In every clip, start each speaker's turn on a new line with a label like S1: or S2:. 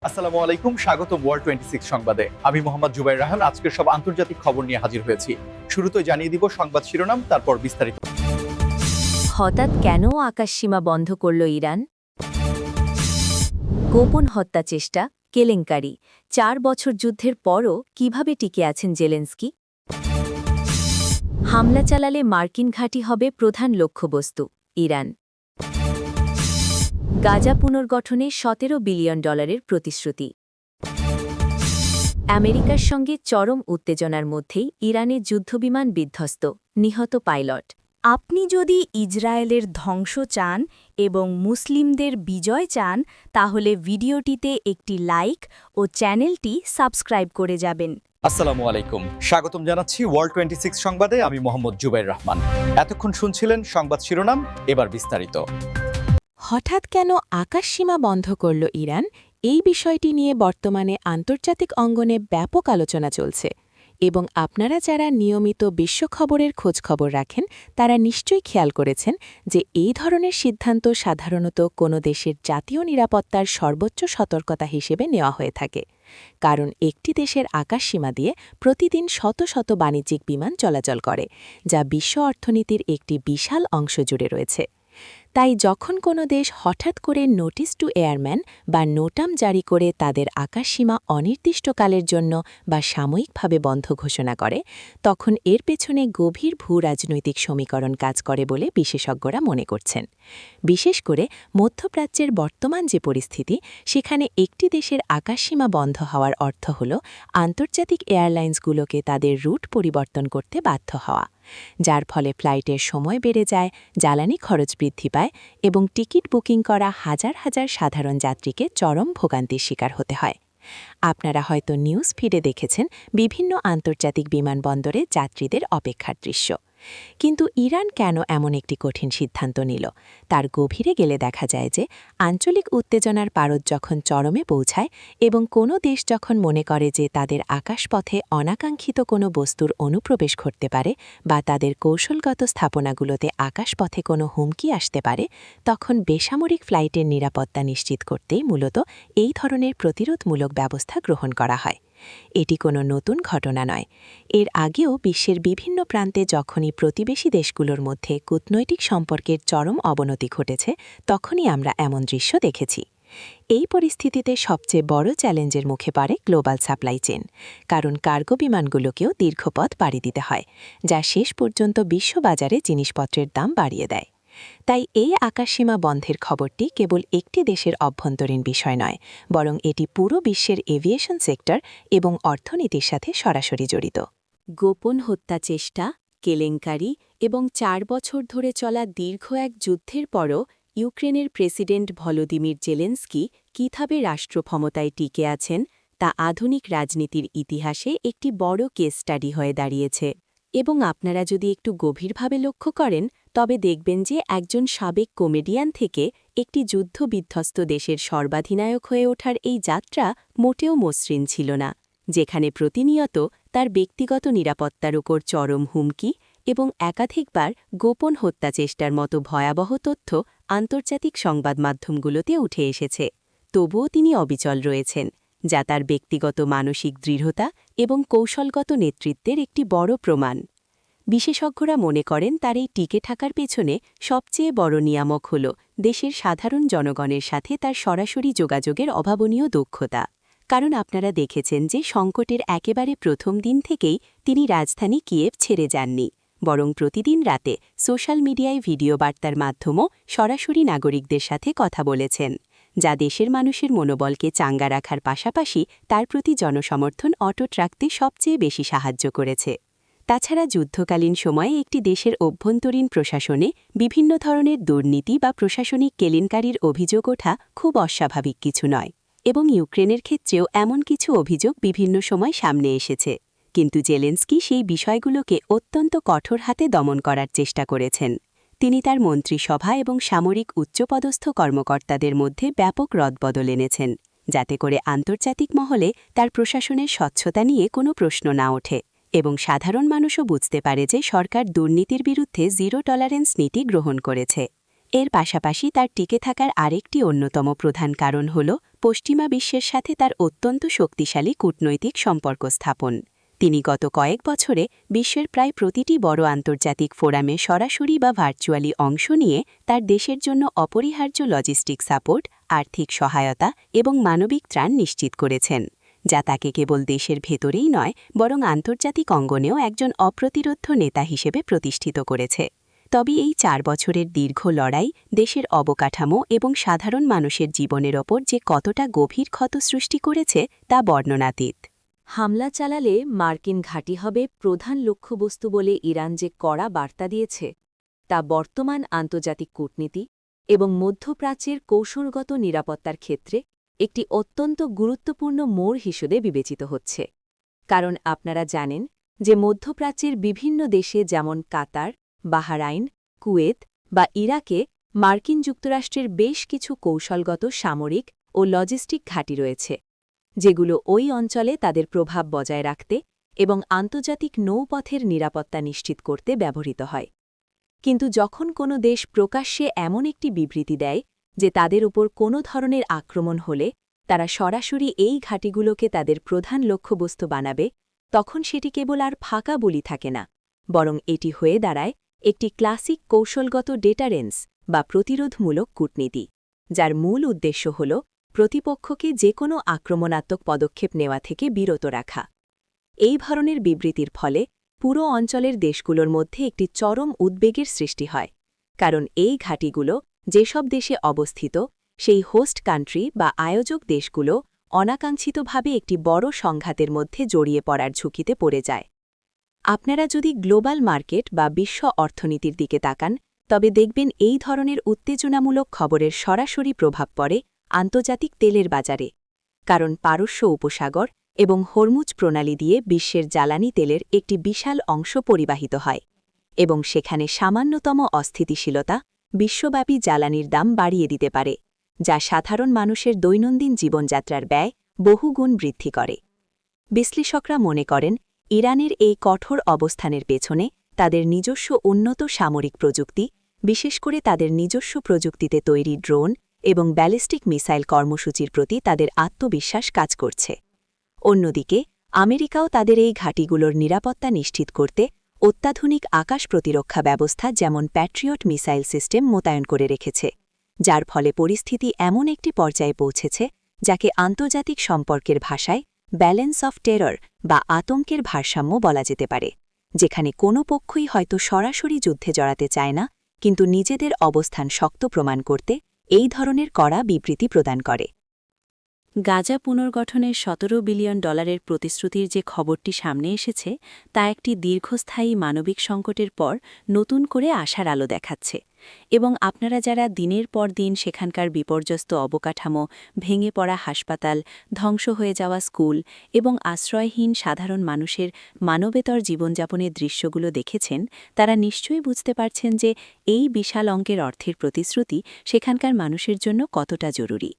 S1: আসসালামু আলাইকুম, স্বাগতম ওয়ার্ল্ড 26 সংবাদে। আমি মোহাম্মদ জুবাইর রাহান আজকের সব আন্তর্জাতিক খবর নিয়ে হাজির হয়েছি। শুরুতে জানিয়ে দিব সংবাদ শিরোনাম, তারপর বিস্তারিত।
S2: হঠাৎ কেন আকাশসীমা বন্ধ করল ইরান? গোপন হত্যা চেষ্টা, কেলেঙ্কারি, 4 বছর যুদ্ধের পরও কিভাবে টিকে আছেন জেলেন্সকি? হামলা চালালে মার্কিন ঘাঁটি হবে প্রধান লক্ষ্যবস্তু, ইরান। গাজা পুনর্গঠনে $17 বিলিয়ন প্রতিশ্রুতি। আমেরিকার সঙ্গে চরম উত্তেজনার মধ্যেই ইরানে যুদ্ধবিমান বিধ্বস্ত, নিহত পাইলট। আপনি যদি ইসরায়েলের ধ্বংস চান এবং মুসলিমদের বিজয় চান তাহলে ভিডিওটিতে একটি লাইক ও চ্যানেলটি সাবস্ক্রাইব করে যাবেন।
S1: আসসালামু আলাইকুম, স্বাগতম জানাচ্ছি ওয়ার্ল্ড 26 সংবাদে। আমি মোহাম্মদ জুবাইর রহমান। এতক্ষণ শুনছিলেন সংবাদ শিরোনাম, এবার বিস্তারিত।
S3: হঠাৎ কেন আকাশসীমা বন্ধ করল ইরান, এই বিষয়টি নিয়ে বর্তমানে আন্তর্জাতিক অঙ্গনে ব্যাপক আলোচনা চলছে এবং আপনারা যারা নিয়মিত বিশ্ব খবরের খোঁজখবর রাখেন তারা নিশ্চয়ই খেয়াল করেছেন যে এই ধরনের সিদ্ধান্ত সাধারণত কোনো দেশের জাতীয় নিরাপত্তার সর্বোচ্চ সতর্কতা হিসেবে নেওয়া হয়ে থাকে, কারণ একটি দেশের আকাশসীমা দিয়ে প্রতিদিন শত শত বাণিজ্যিক বিমান চলাচল করে, যা বিশ্ব অর্থনীতির একটি বিশাল অংশ জুড়ে রয়েছে। তাই যখন কোনো দেশ হঠাৎ করে নোটিস টু এয়ারম্যান বা নোটাম জারি করে তাদের আকাশসীমা অনির্দিষ্টকালের জন্য বা সাময়িকভাবে বন্ধ ঘোষণা করে, তখন এর পেছনে গভীর ভূরাজনৈতিক সমীকরণ কাজ করে বলে বিশেষজ্ঞরা মনে করছেন। বিশেষ করে মধ্যপ্রাচ্যের বর্তমান যে পরিস্থিতি, সেখানে একটি দেশের আকাশসীমা বন্ধ হওয়ার অর্থ হল আন্তর্জাতিক এয়ারলাইন্সগুলোকে তাদের রুট পরিবর্তন করতে বাধ্য হওয়া, যার ফলে ফ্লাইটের সময় বেড়ে যায়, জ্বালানি খরচ বৃদ্ধি পায় এবং টিকিট বুকিং করা হাজার হাজার সাধারণ যাত্রীকে চরম ভোগান্তির শিকার হতে হয়। আপনারা হয়তো নিউজ ফিডে দেখেছেন বিভিন্ন আন্তর্জাতিক বিমানবন্দরে যাত্রীদের অপেক্ষার দৃশ্য। কিন্তু ইরান কেন এমন একটি কঠিন সিদ্ধান্ত নিল, তার গভীরে গেলে দেখা যায় যে আঞ্চলিক উত্তেজনার পারদ যখন চরমে পৌঁছায় এবং কোনো দেশ যখন মনে করে যে তাদের আকাশপথে অনাকাঙ্ক্ষিত কোনো বস্তুর অনুপ্রবেশ ঘটতে পারে বা তাদের কৌশলগত স্থাপনাগুলোতে আকাশপথে কোনো হুমকি আসতে পারে, তখন বেসামরিক ফ্লাইটের নিরাপত্তা নিশ্চিত করতেই মূলত এই ধরনের প্রতিরোধমূলক ব্যবস্থা গ্রহণ করা হয়। এটি কোনো নতুন ঘটনা নয়। এর আগেও বিশ্বের বিভিন্ন প্রান্তে যখনই প্রতিবেশী দেশগুলোর মধ্যে কূটনৈতিক সম্পর্কের চরম অবনতি ঘটেছে, তখনই আমরা এমন দৃশ্য দেখেছি। এই পরিস্থিতিতে সবচেয়ে বড় চ্যালেঞ্জের মুখে পড়ে গ্লোবাল সাপ্লাই চেন, কারণ কার্গো বিমানগুলোকেও দীর্ঘপথ পাড়ি দিতে হয়, যা শেষ পর্যন্ত বিশ্ববাজারে জিনিসপত্রের দাম বাড়িয়ে দেয়। তাই এই আকাশসীমা বন্ধের খবরটি কেবল একটি দেশের অভ্যন্তরীণ বিষয় নয়, বরং এটি পুরো বিশ্বের এভিয়েশন সেক্টর এবং অর্থনীতির সাথে সরাসরি জড়িত।
S2: গোপন হত্যা চেষ্টা, কেলেঙ্কারি এবং 4 বছর ধরে চলা দীর্ঘ এক যুদ্ধের পরও ইউক্রেনের প্রেসিডেন্ট ভলোদিমির জেলেন্সকি কীভাবে রাষ্ট্রক্ষমতায় টিকে আছেন, তা আধুনিক রাজনীতির ইতিহাসে একটি বড় কেস স্টাডি হয়ে দাঁড়িয়েছে। এবং আপনারা যদি একটু গভীরভাবে লক্ষ্য করেন তবে দেখবেন যে একজন সাবেক কমেডিয়ান থেকে একটি যুদ্ধবিধ্বস্ত দেশের সর্বাধিনায়ক হয়ে ওঠার এই যাত্রা মোটেও মসৃণ ছিল না, যেখানে প্রতিনিয়ত তার ব্যক্তিগত নিরাপত্তার উপর চরম হুমকি এবং একাধিকবার গোপন হত্যা চেষ্টার মতো ভয়াবহ তথ্য আন্তর্জাতিক সংবাদ মাধ্যমগুলোতে উঠে এসেছে। তবুও তিনি অবিচল রয়েছেন, যা তার ব্যক্তিগত মানসিক দৃঢ়তা এবং কৌশলগত নেতৃত্বের একটি বড় প্রমাণ। বিশেষজ্ঞরা মনে করেন তার এই টিকে থাকার পেছনে সবচেয়ে বড় নিয়ামক হল দেশের সাধারণ জনগণের সাথে তার সরাসরি যোগাযোগের অভাবনীয় দক্ষতা। কারণ আপনারা দেখেছেন যে সংকটের একেবারে প্রথম দিন থেকেই তিনি রাজধানী কিয়েভ ছেড়ে যাননি, বরং প্রতিদিন রাতে সোশ্যাল মিডিয়ায় ভিডিও বার্তার মাধ্যমেও সরাসরি নাগরিকদের সাথে কথা বলেছেন, যা দেশের মানুষের মনোবলকে চাঙ্গা রাখার পাশাপাশি তার প্রতি জনসমর্থন অটুট রাখতে সবচেয়ে বেশি সাহায্য করেছে। তাছাড়া যুদ্ধকালীন সময়ে একটি দেশের অভ্যন্তরীণ প্রশাসনে বিভিন্ন ধরনের দুর্নীতি বা প্রশাসনিক কেলেঙ্কারির অভিযোগ ওঠা খুব অস্বাভাবিক কিছু নয়, এবং ইউক্রেনের ক্ষেত্রেও এমন কিছু অভিযোগ বিভিন্ন সময় সামনে এসেছে। কিন্তু জেলেন্সকি সেই বিষয়গুলোকে অত্যন্ত কঠোর হাতে দমন করার চেষ্টা করেছেন। তিনি তার মন্ত্রিসভা এবং সামরিক উচ্চপদস্থ কর্মকর্তাদের মধ্যে ব্যাপক রদবদল এনেছেন, যাতে করে আন্তর্জাতিক মহলে তার প্রশাসনের স্বচ্ছতা নিয়ে কোনো প্রশ্ন না ওঠে এবং সাধারণ মানুষও বুঝতে পারে যে সরকার দুর্নীতির বিরুদ্ধে জিরো টলারেন্স নীতি গ্রহণ করেছে। এর পাশাপাশি তার টিকে থাকার আরেকটি অন্যতম প্রধান কারণ হল পশ্চিমা বিশ্বের সাথে তার অত্যন্ত শক্তিশালী কূটনৈতিক সম্পর্ক স্থাপন। তিনি গত কয়েক বছরে বিশ্বের প্রায় প্রতিটি বড় আন্তর্জাতিক ফোরামে সরাসরি বা ভার্চুয়ালি অংশ নিয়ে তার দেশের জন্য অপরিহার্য লজিস্টিক সাপোর্ট, আর্থিক সহায়তা এবং মানবিক ত্রাণ নিশ্চিত করেছেন, যা তাকে কেবল দেশের ভেতরেই নয় বরং আন্তর্জাতিক অঙ্গনেও একজন অপ্রতিরোধ্য নেতা হিসেবে প্রতিষ্ঠিত করেছে। তবে এই 4 বছরের দীর্ঘ লড়াই দেশের অবকাঠামো এবং সাধারণ মানুষের জীবনের ওপর যে কতটা গভীর ক্ষত সৃষ্টি করেছে তা বর্ণনাতীত।
S3: হামলা চালালে মার্কিন ঘাঁটি হবে প্রধান লক্ষ্যবস্তু বলে ইরান যে কড়া বার্তা দিয়েছে, তা বর্তমান আন্তর্জাতিক কূটনীতি এবং মধ্যপ্রাচ্যের কৌশলগত নিরাপত্তার ক্ষেত্রে একটি অত্যন্ত গুরুত্বপূর্ণ মোড় হিসেবে বিবেচিত হচ্ছে। কারণ আপনারা জানেন যে মধ্যপ্রাচ্যের বিভিন্ন দেশে যেমন কাতার, বাহরাইন, কুয়েত বা ইরাকে মার্কিন যুক্তরাষ্ট্রের বেশ কিছু কৌশলগত সামরিক ও লজিস্টিক ঘাঁটি রয়েছে, যেগুলো ওই অঞ্চলে তাদের প্রভাব বজায় রাখতে এবং আন্তর্জাতিক নৌপথের নিরাপত্তা নিশ্চিত করতে ব্যবহৃত হয়। কিন্তু যখন কোনো দেশ প্রকাশ্যে এমন একটি বিবৃতি দেয় যে তাদের উপর কোনো ধরনের আক্রমণ হলে তারা সরাসরি এই ঘাঁটিগুলোকে তাদের প্রধান লক্ষ্যবস্তু বানাবে, তখন সেটি কেবল আর ফাঁকা বলি থাকে না, বরং এটি হয়ে দাঁড়ায় একটি ক্লাসিক কৌশলগত ডেটারেন্স বা প্রতিরোধমূলক কূটনীতি, যার মূল উদ্দেশ্য হল প্রতিপক্ষকে যে কোনো আক্রমণাত্মক পদক্ষেপ নেওয়া থেকে বিরত রাখা। এই ধরনের বিবৃতির ফলে পুরো অঞ্চলের দেশগুলোর মধ্যে একটি চরম উদ্বেগের সৃষ্টি হয়, কারণ এই ঘাঁটিগুলো যেসব দেশে অবস্থিত সেই হোস্ট কান্ট্রি বা আয়োজক দেশগুলো অনাকাঙ্ক্ষিতভাবে একটি বড় সংঘাতের মধ্যে জড়িয়ে পড়ার ঝুঁকিতে পড়ে যায়। আপনারা যদি গ্লোবাল মার্কেট বা বিশ্ব অর্থনীতির দিকে তাকান, তবে দেখবেন এই ধরনের উত্তেজনামূলক খবরের সরাসরি প্রভাব পড়ে আন্তর্জাতিক তেলের বাজারে, কারণ পারস্য উপসাগর এবং হরমুজ প্রণালী দিয়ে বিশ্বের জ্বালানি তেলের একটি বিশাল অংশ পরিবাহিত হয়, এবং সেখানে সামান্যতম অস্থিতিশীলতা বিশ্বব্যাপী জ্বালানির দাম বাড়িয়ে দিতে পারে, যা সাধারণ মানুষের দৈনন্দিন জীবনযাত্রার ব্যয় বহুগুণ বৃদ্ধি করে। বিশ্লেষকরা মনে করেন ইরানের এই কঠোর অবস্থানের পেছনে তাদের নিজস্ব উন্নত সামরিক প্রযুক্তি, বিশেষ করে তাদের নিজস্ব প্রযুক্তিতে তৈরি ড্রোন এবং ব্যালিস্টিক মিসাইল কর্মসূচির প্রতি তাদের আত্মবিশ্বাস কাজ করছে। অন্যদিকে আমেরিকাও তাদের এই ঘাঁটিগুলোর নিরাপত্তা নিশ্চিত করতে অত্যাধুনিক আকাশ প্রতিরক্ষা ব্যবস্থা যেমন প্যাট্রিয়ট মিসাইল সিস্টেম মোতায়েন করে রেখেছে, যার ফলে পরিস্থিতি এমন একটি পর্যায়ে পৌঁছেছে যাকে আন্তর্জাতিক সম্পর্কের ভাষায় ব্যালেন্স অফ টেরর বা আতঙ্কের ভারসাম্য বলা যেতে পারে, যেখানে কোনো পক্ষই হয়তো সরাসরি যুদ্ধে জড়াতে চায় না, কিন্তু নিজেদের অবস্থান শক্ত প্রমাণ করতে এই ধরনের কড়া বিবৃতি প্রদান করে।
S2: গাজা পুনর্গঠনের $17 বিলিয়ন প্রতিশ্রুতির যে খবরটি সামনে এসেছে তা একটি দীর্ঘস্থায়ী মানবিক সংকটের পর নতুন করে আশার আলো দেখাচ্ছে, এবং আপনারা যারা দিনের পর দিন সেখানকার বিপর্যস্ত অবকাঠামো, ভেঙে পড়া হাসপাতাল, ধ্বংস হয়ে যাওয়া স্কুল এবং আশ্রয়হীন সাধারণ মানুষের মানবেতর জীবনযাপনের দৃশ্যগুলো দেখেছেন, তারা নিশ্চয়ই বুঝতে পারছেন যে এই বিশাল অঙ্কের অর্থের প্রতিশ্রুতি সেখানকার মানুষের জন্য কতটা জরুরি।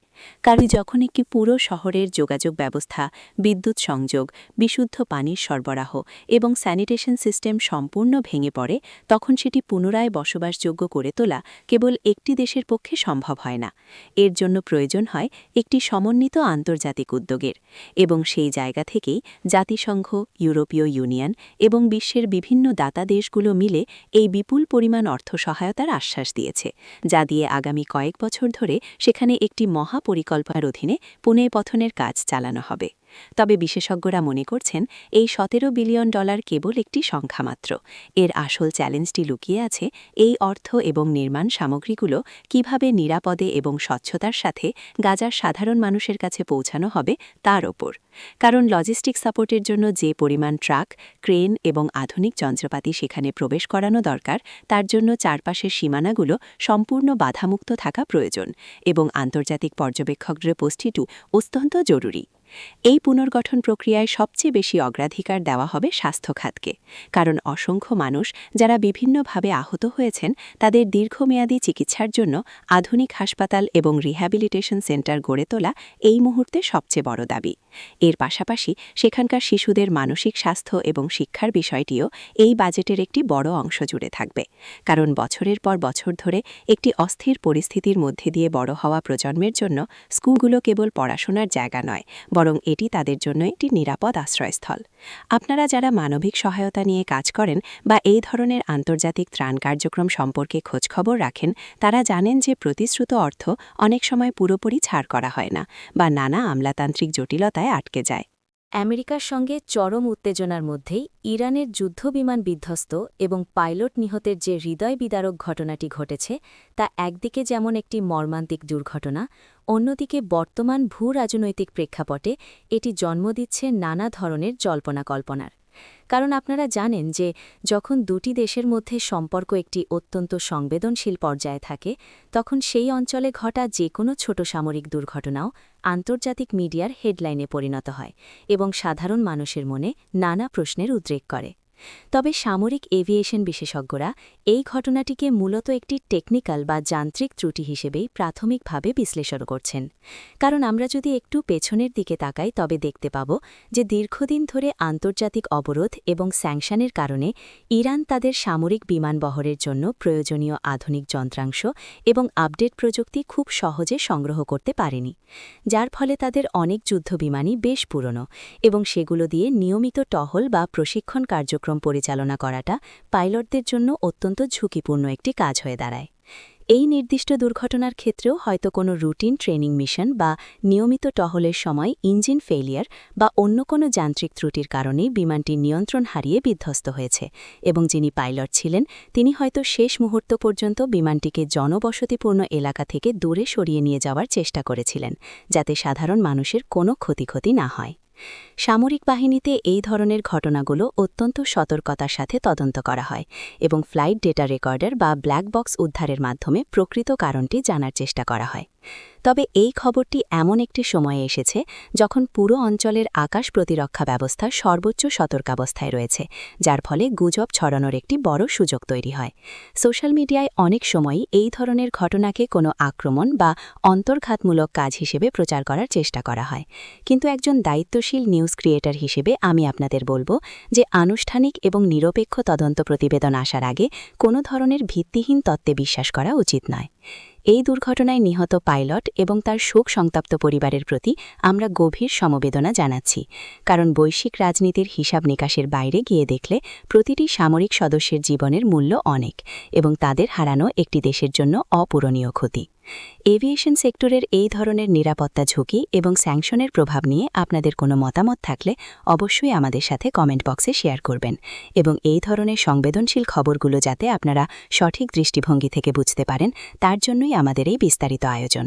S2: কারণ যখন একটি পুরো শহরের যোগাযোগ ব্যবস্থা, বিদ্যুৎ সংযোগ, বিশুদ্ধ পানির সরবরাহ এবং স্যানিটেশন সিস্টেম সম্পূর্ণ ভেঙে পড়ে, তখন সেটি পুনরায় বসবাসযোগ্য করে তোলা কেবল একটি দেশের পক্ষে সম্ভব হয় না। এর জন্য প্রয়োজন হয় একটি সমন্বিত আন্তর্জাতিক উদ্যোগের, এবং সেই জায়গা থেকেই জাতিসংঘ, ইউরোপীয় ইউনিয়ন এবং বিশ্বের বিভিন্ন দাতা দেশগুলো মিলে এই বিপুল পরিমাণ অর্থ সহায়তার আশ্বাস দিয়েছে, যা দিয়ে আগামী কয়েক বছর ধরে সেখানে একটি মহাপরিকল্পনার অধীনে পুনঃপথনের কাজ চালানো হবে। তবে বিশেষজ্ঞরা মনে করছেন এই $17 বিলিয়ন কেবল একটি সংখ্যা মাত্র। এর আসল চ্যালেঞ্জটি লুকিয়ে আছে এই অর্থ এবং নির্মাণ সামগ্রীগুলো কিভাবে নিরাপদে এবং স্বচ্ছতার সাথে গাজার সাধারণ মানুষের কাছে পৌঁছানো হবে তার ওপর। কারণ লজিস্টিক সাপোর্টের জন্য যে পরিমাণ ট্রাক, ক্রেন এবং আধুনিক যন্ত্রপাতি সেখানে প্রবেশ করানো দরকার, তার জন্য চারপাশের সীমানাগুলো সম্পূর্ণ বাধামুক্ত থাকা প্রয়োজন, এবং আন্তর্জাতিক পর্যবেক্ষকদের উপস্থিতিও অত্যন্ত জরুরি। এই পুনর্গঠন প্রক্রিয়ায় সবচেয়ে বেশি অগ্রাধিকার দেওয়া হবে স্বাস্থ্য খাতকে, কারণ অসংখ্য মানুষ যারা বিভিন্নভাবে আহত হয়েছেন তাদের দীর্ঘমেয়াদী চিকিৎসার জন্য আধুনিক হাসপাতাল এবং রিহ্যাবিলিটেশন সেন্টার গড়ে তোলা এই মুহূর্তে সবচেয়ে বড় দাবি। এর পাশাপাশি সেখানকার শিশুদের মানসিক স্বাস্থ্য এবং শিক্ষার বিষয়টিও এই বাজেটের একটি বড় অংশ জুড়ে থাকবে, কারণ বছরের পর বছর ধরে একটি অস্থির পরিস্থিতির মধ্যে দিয়ে বড় হওয়া প্রজন্মের জন্য স্কুলগুলো কেবল পড়াশোনার জায়গা নয়, বরং এটি তাদের জন্য একটি নিরাপদ আশ্রয়স্থল। আপনারা যারা মানবিক সহায়তা নিয়ে কাজ করেন বা এই ধরনের আন্তর্জাতিক ত্রাণ কার্যক্রম সম্পর্কে খোঁজখবর রাখেন, তারা জানেন যে প্রতিশ্রুত অর্থ অনেক সময় পুরোপুরি ছাড় করা হয় না বা নানা আমলাতান্ত্রিক জটিলতায় আটকে যায়।
S4: আমেরিকার সঙ্গে চরম উত্তেজনার মধ্যেই ইরানের যুদ্ধবিমান বিধ্বস্ত এবং পাইলট নিহতের যে হৃদয়বিদারক ঘটনাটি ঘটেছে তা একদিকে যেমন একটি মর্মান্তিক দুর্ঘটনা, অন্যদিকে বর্তমান ভূ-রাজনৈতিক প্রেক্ষাপটে এটি জন্ম দিচ্ছে নানা ধরনের জল্পনা-কল্পনার। কারণ আপনারা জানেন যে যখন দুটি দেশের মধ্যে সম্পর্ক একটি অত্যন্ত সংবেদনশীল পর্যায়ে থাকে, তখন সেই অঞ্চলে ঘটা যে কোনো ছোট সামরিক দুর্ঘটনাও আন্তর্জাতিক মিডিয়ার হেডলাইনে পরিণত হয় এবং সাধারণ মানুষের মনে নানা প্রশ্নের উদ্রেক করে। তবে সামরিক এভিয়েশন বিশেষজ্ঞরা এই ঘটনাটিকে মূলত একটি টেকনিক্যাল বা যান্ত্রিক ত্রুটি হিসেবেই প্রাথমিকভাবে বিশ্লেষণ করছেন। কারণ আমরা যদি একটু পেছনের দিকে তাকাই তবে দেখতে পাব যে দীর্ঘদিন ধরে আন্তর্জাতিক অবরোধ এবং স্যাংশনের কারণে ইরান তাদের সামরিক বিমানবহরের জন্য প্রয়োজনীয় আধুনিক যন্ত্রাংশ এবং আপডেট প্রযুক্তি খুব সহজে সংগ্রহ করতে পারেনি, যার ফলে তাদের অনেক যুদ্ধবিমানই বেশ পুরনো এবং সেগুলো দিয়ে নিয়মিত টহল বা প্রশিক্ষণ কার্যক্রম পরিচালনা করাটা পাইলটদের জন্য অত্যন্ত ঝুঁকিপূর্ণ একটি কাজ হয়ে দাঁড়ায়। এই নির্দিষ্ট দুর্ঘটনার ক্ষেত্রেও হয়তো কোনো রুটিন ট্রেনিং মিশন বা নিয়মিত টহলের সময় ইঞ্জিন ফেলিয়ার বা অন্য কোনো যান্ত্রিক ত্রুটির কারণেই বিমানটি নিয়ন্ত্রণ হারিয়ে বিধ্বস্ত হয়েছে এবং যিনি পাইলট ছিলেন তিনি হয়তো শেষ মুহূর্ত পর্যন্ত বিমানটিকে জনবসতিপূর্ণ এলাকা থেকে দূরে সরিয়ে নিয়ে যাওয়ার চেষ্টা করেছিলেন, যাতে সাধারণ মানুষের কোনো ক্ষতি না হয়। সামরিক বাহিনীতে এই ধরনের ঘটনাগুলো অত্যন্ত সতর্কতার সাথে তদন্ত করা হয় এবং ফ্লাইট ডেটা রেকর্ডার বা ব্ল্যাক বক্স উদ্ধারের মাধ্যমে প্রকৃত কারণটি জানার চেষ্টা করা হয়। তবে এই খবরটি এমন একটি সময়ে এসেছে যখন পুরো অঞ্চলের আকাশ প্রতিরক্ষা ব্যবস্থা সর্বোচ্চ সতর্কাবস্থায় রয়েছে, যার ফলে গুজব ছড়ানোর একটি বড় সুযোগ তৈরি হয়। সোশ্যাল মিডিয়ায় অনেক সময়ই এই ধরনের ঘটনাকে কোনো আক্রমণ বা অন্তর্ঘাতমূলক কাজ হিসেবে প্রচার করার চেষ্টা করা হয়, কিন্তু একজন দায়িত্বশীল নিউজ ক্রিয়েটর হিসেবে আমি আপনাদের বলবো যে আনুষ্ঠানিক এবং নিরপেক্ষ তদন্ত প্রতিবেদন আসার আগে কোনো ধরনের ভিত্তিহীন তত্ত্বে বিশ্বাস করা উচিত নয়। এই দুর্ঘটনায় নিহত পাইলট এবং তার শোক সন্তপ্ত পরিবারের প্রতি আমরা গভীর সমবেদনা জানাচ্ছি, কারণ বৈশ্বিক রাজনীতির হিসাব নিকাশের বাইরে গিয়ে দেখলে প্রতিটি সামরিক সদস্যের জীবনের মূল্য অনেক এবং তাদের হারানো একটি দেশের জন্য অপূরণীয় ক্ষতি। এভিয়েশন সেক্টরের এই ধরনের নিরাপত্তা ঝুঁকি এবং স্যাংশনের প্রভাব নিয়ে আপনাদের কোনো মতামত থাকলে অবশ্যই আমাদের সাথে কমেন্ট বক্সে শেয়ার করবেন এবং এই ধরনের সংবেদনশীল খবরগুলো যাতে আপনারা সঠিক দৃষ্টিভঙ্গি থেকে বুঝতে পারেন তার জন্যই আমাদের এই বিস্তারিত আয়োজন।